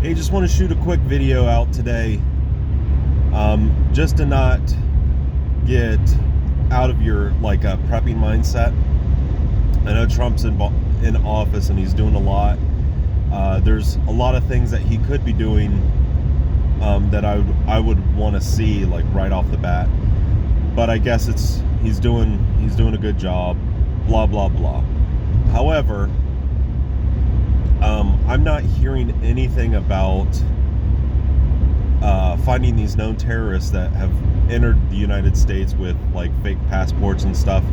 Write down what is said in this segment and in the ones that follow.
Hey, just want to shoot a quick video out today, just to not get out of your prepping mindset. I know Trump's in office and he's doing a lot. There's a lot of things that he could be doing that I would want to see right off the bat. But I guess he's doing a good job. Blah blah blah. However, I'm not hearing anything about finding these known terrorists that have entered the United States with fake passports and stuff.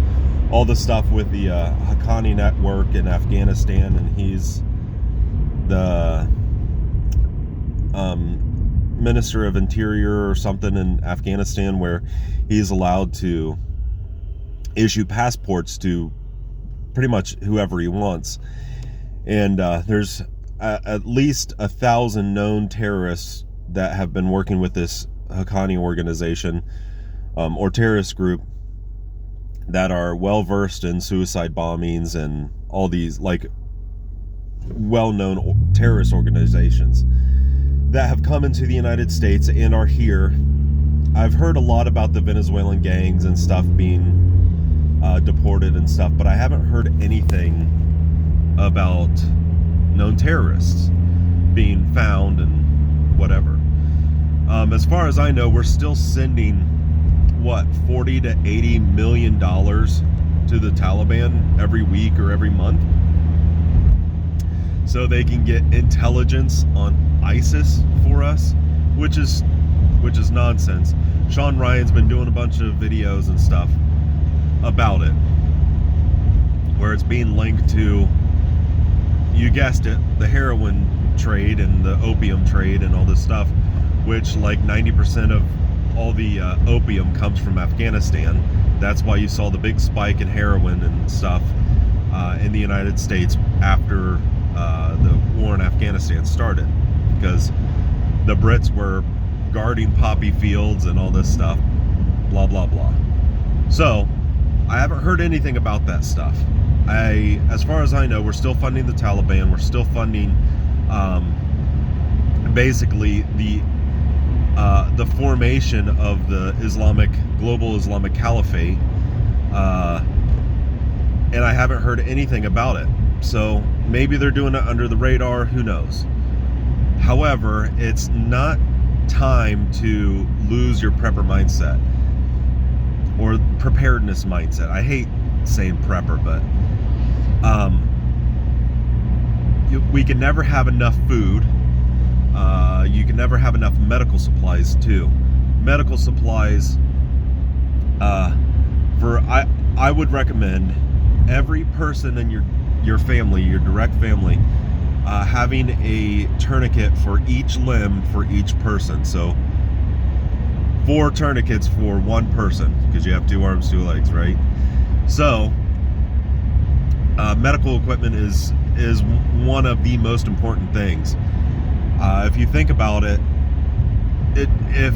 All the stuff with the Haqqani network in Afghanistan, and he's the Minister of Interior or something in Afghanistan, where he's allowed to issue passports to pretty much whoever he wants. And there's at least 1,000 known terrorists that have been working with this Haqqani organization or terrorist group that are well versed in suicide bombings and all these well-known terrorist organizations that have come into the United States and are here. I've heard a lot about the Venezuelan gangs and stuff being deported and stuff, but I haven't heard anything about known terrorists being found and whatever. As far as I know, we're still sending $40 to $80 million to the Taliban every week or every month, so they can get intelligence on ISIS for us, which is nonsense. Sean Ryan's been doing a bunch of videos and stuff about it, where it's being linked to, you guessed it, the heroin trade and the opium trade and all this stuff, which 90% of all the opium comes from Afghanistan. That's why you saw the big spike in heroin and stuff in the United States after the war in Afghanistan started, because the Brits were guarding poppy fields and all this stuff, blah blah blah. So I haven't heard anything about that stuff. As far as I know, we're still funding the Taliban. We're still funding basically the formation of the global Islamic Caliphate, and I haven't heard anything about it. So maybe they're doing it under the radar, who knows. However, it's not time to lose your prepper mindset or preparedness mindset. I hate saying prepper, but we can never have enough food. You can never have enough medical supplies too. Medical supplies, I would recommend every person in your family, your direct family, having a tourniquet for each limb for each person. So 4 tourniquets for one person, because you have 2 arms, 2 legs, right? So medical equipment is one of the most important things. If you think about it, if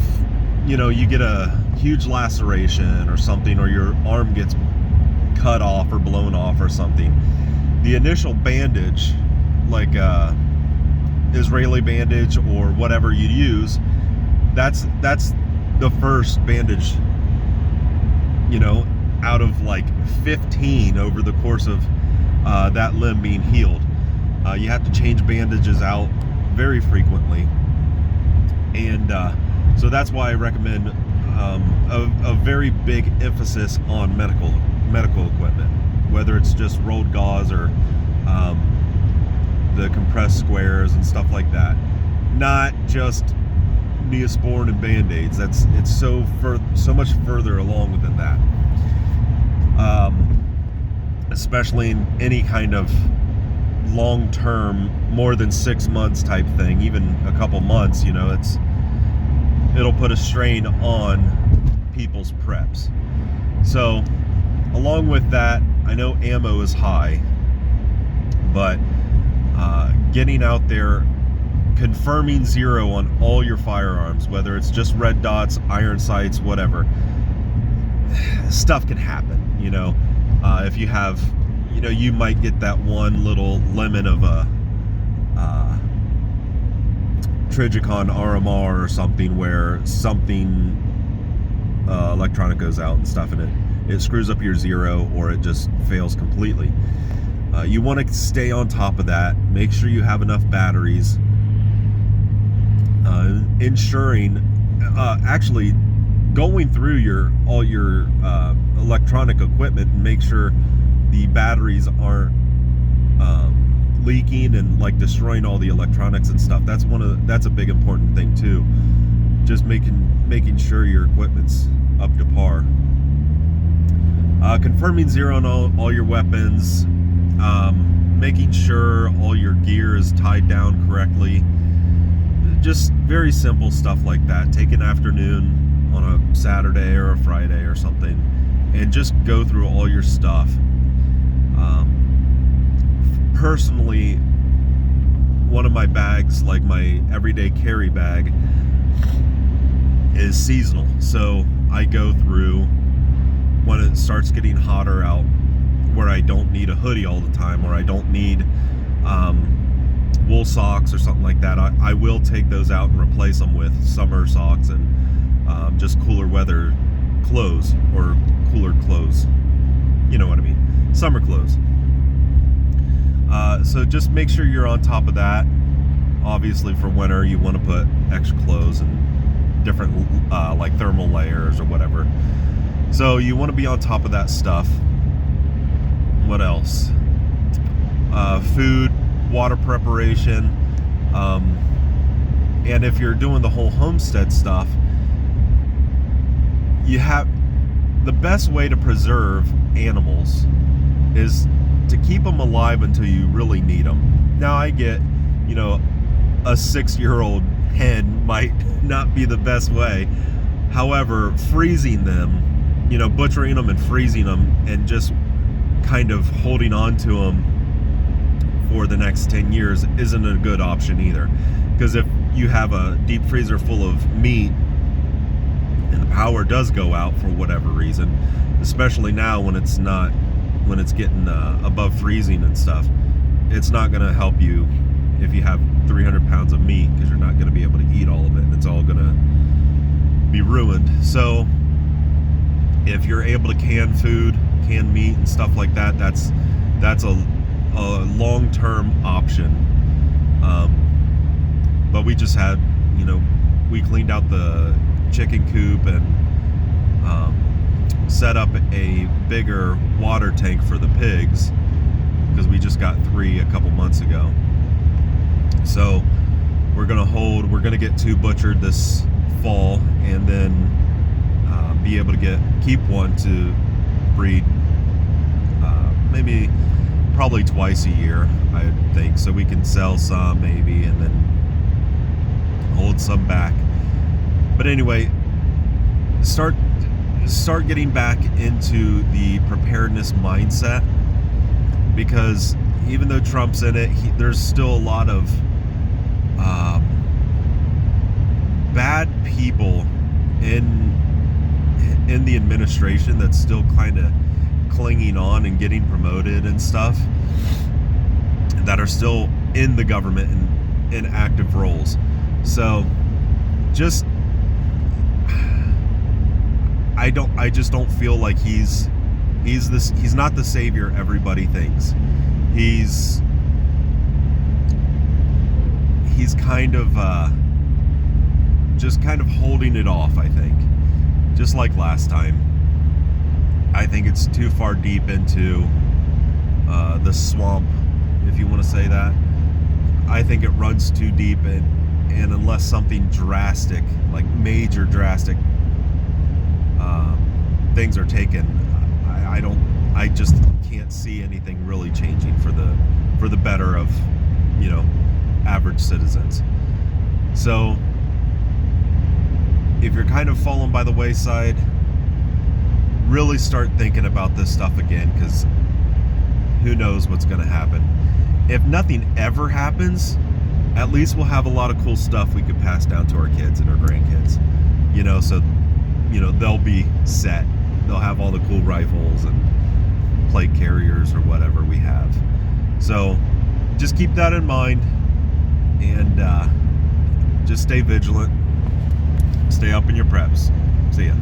you get a huge laceration or something, or your arm gets cut off or blown off or something, the initial bandage, Israeli bandage or whatever you use, that's the first bandage, out of 15 over the course of that limb being healed. You have to change bandages out very frequently, and so that's why I recommend a very big emphasis on medical equipment, whether it's just rolled gauze or the compressed squares and stuff like that, not just Neosporin and Band-Aids. It's so much further along than that, especially in any kind of long-term, more than 6 months type thing, even a couple months. It'll put a strain on people's preps. So along with that, I know ammo is high, but getting out there, confirming 0 on all your firearms, whether it's just red dots, iron sights, whatever, stuff can happen. If you have, you might get that one little lemon of a Trijicon RMR or something where something electronic goes out and stuff, and it screws up your zero or it just fails completely. You want to stay on top of that. Make sure you have enough batteries. Ensuring, actually going through all your electronic equipment and make sure the batteries aren't leaking and like destroying all the electronics and stuff. That's a big important thing too. Just making sure your equipment's up to par. Confirming zero on all your weapons. Making sure all your gear is tied down correctly. Just very simple stuff like that. Take an afternoon on a Saturday or a Friday or something and just go through all your stuff. Personally, one of my bags, like my everyday carry bag, is seasonal. So I go through when it starts getting hotter out, where I don't need a hoodie all the time, or I don't need wool socks or something like that. I will take those out and replace them with summer socks and just cooler weather clothes, or cooler clothes. You know what I mean? Summer clothes. So just make sure you're on top of that. Obviously for winter, you want to put extra clothes and different like thermal layers or whatever. So you want to be on top of that stuff. What else? Food, water preparation, and if you're doing the whole homestead stuff, you have the best way to preserve animals is to keep them alive until you really need them. Now I get, a 6-year-old hen might not be the best way. However, freezing them, butchering them and freezing them and just kind of holding on to them for the next 10 years isn't a good option either. Because if you have a deep freezer full of meat and the power does go out for whatever reason, especially now when it's getting above freezing and stuff, it's not going to help you if you have 300 pounds of meat, because you're not going to be able to eat all of it and it's all going to be ruined. So if you're able to can food, canned meat and stuff like that, that's a long-term option. But we just had, we cleaned out the chicken coop and set up a bigger water tank for the pigs, because we just got 3 a couple months ago. So we're gonna get 2 butchered this fall, and then be able to keep one to breed probably twice a year, I think, so we can sell some maybe and then hold some back. But anyway, start getting back into the preparedness mindset, because even though Trump's in it, there's still a lot of bad people in the administration that's still kind of clinging on and getting promoted and stuff, that are still in the government and in active roles. So I just don't feel like he's not the savior everybody thinks. He's kind of just kind of holding it off, I think. Just like last time. I think it's too far deep into the swamp, if you want to say that. I think it runs too deep, and unless something drastic, like major drastic things are taken, I just can't see anything really changing for the better of, average citizens. So if you're kind of falling by the wayside, really start thinking about this stuff again, because who knows what's going to happen. If nothing ever happens, at least we'll have a lot of cool stuff we could pass down to our kids and our grandkids. So they'll be set. They'll have all the cool rifles and plate carriers or whatever we have. So just keep that in mind, and just just stay vigilant. Stay up in your preps. See ya.